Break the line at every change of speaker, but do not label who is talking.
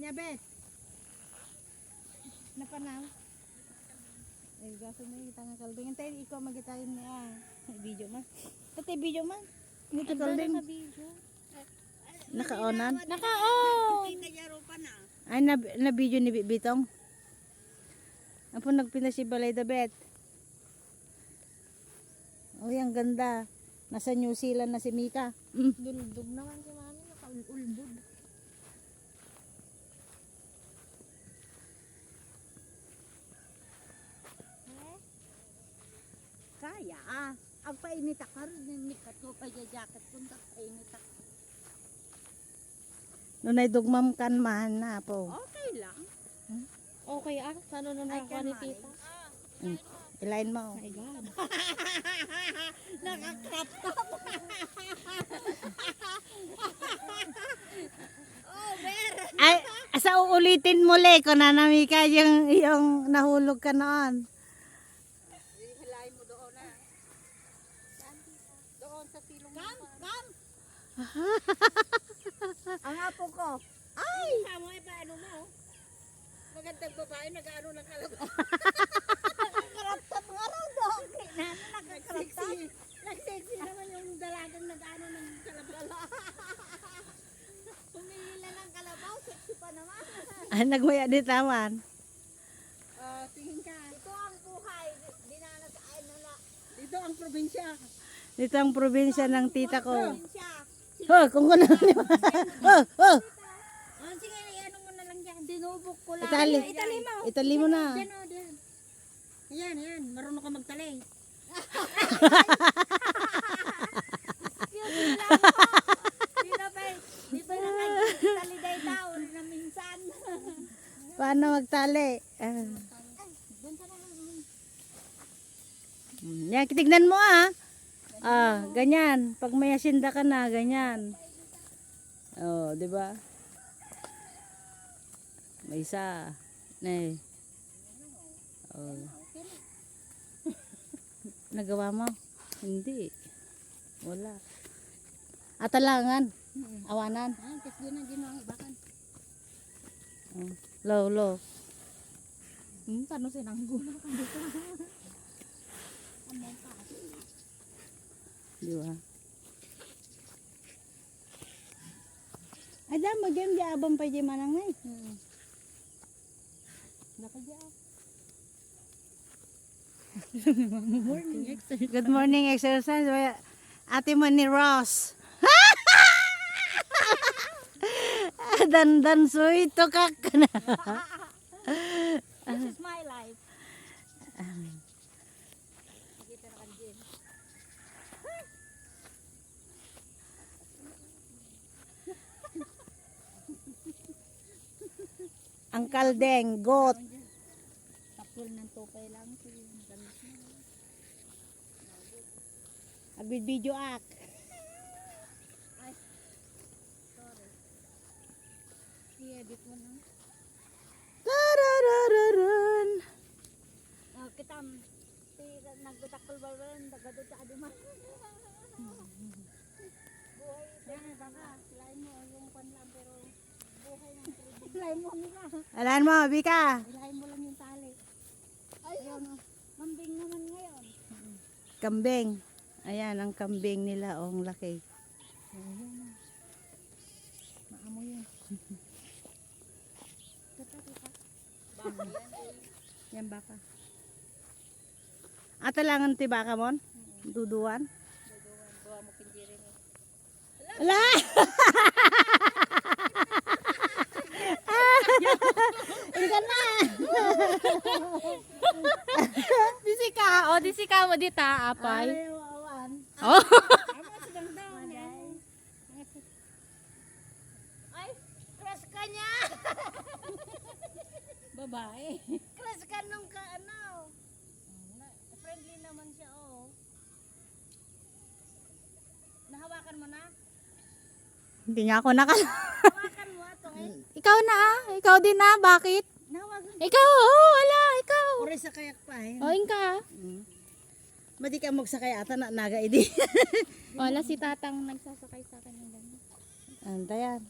niya, Bet. Napanaw. Ay, gaso na yung tanga kalding. Antayin, ikaw magitayin niya. Video man. Tatay, video man. Ito kalding. Naka-onan? Naka-on! Ay, na-video ni Bitong. Apo nagpina si Balay da Bet. Uy, ang ganda. Nasa New Zealand na si Mika.
Dulog naman si mami, nakaulbud.
Kaya ah. Ang painit ka rin. Mikat ko pa jacket kung painit ka. Nunay dugmam kan man na po.
Okay lang. Okay ah, sana na nakakuha ni tita.
Ilain mo.
Oh my God.
Nakakrap top. Ay, asa uulitin muli ko na Mika yung nahulog ka noon. Hilahin mo doon na. Doon sa silong. Kam. Ang apo ko. Ay! Samo ay paano mo? Magandang babae, nag-ano ng kalabaw. Nagkaraptap nga raw doon. Nagkaraptap. Nag-sexy naman yung dalagang nag-ano ng kalabaw. Pumihila ng kalabaw, sexy pa naman. Nagmaya din naman. Tingin ka. Ito ang buhay. Dinanas ay nala. Dito ang probinsya. Dito ang probinsya ng tita ko. Oh, kung ano naman. Oh. Sige, ano mo na lang dyan. Dinubok ko lang. Itali mo na. Ayan. Marunong ka magtali. Di ba nakagtali day taon na minsan. Paano magtali? Yan, tignan mo ah. Ganyan. Pag may asinda ka na, ganyan. Oh, di ba? May isa. Nay. Oh. Nagawa mo? Hindi. Wala. Atalangan. Awanan. Kasi yun ang ginawa. Bakan. Low.
Paano sinanggo na ka dito?
Di ba? Ay, dam, mag-game di abang pa di manang ngay. Good morning exercise. Ate mo ni Ross. Dan suito ka na. This is my life. Ang kaldeng, goat. Tapol ng tupay lang. Video act. Ay, sorry. I-edit mo na. Tararararun. Kita nagbutakol ba rin? Dagadod sa adima. Buhay. Yan, baka. Lain mo yung panlang pero buhay ng tribunal. Lain mo, Mika. Alain mo, Mika. Lain mo lang yung tali. Ayun, kambing naman ngayon. Kambing. Ayan, ang kambing nila, oh, ang laki. Ayan, maamo yun. Baka yan, baka. Atalangan ti baka mon? Duduan? Duwa mo kinjiri mo. Ala! Ikan na!
Disika mo dita, apay.
Oh. Ay, crush ka niya.
Babae.
Crush ka nung ka ano. Friendly naman siya, oh. Nahawakan mo na? Hindi nga ako Hawakan mo ato eh.
Ikaw na ah. Ikaw din na. Bakit?
Nahawakan.
Ikaw, wala. Ikaw.
Ore sa kayak pa eh.
Ka.
Madi ka magsakay ata na naga idi.
Wala si tatang nagsasakay sa akin ng ganyan.
Antayan.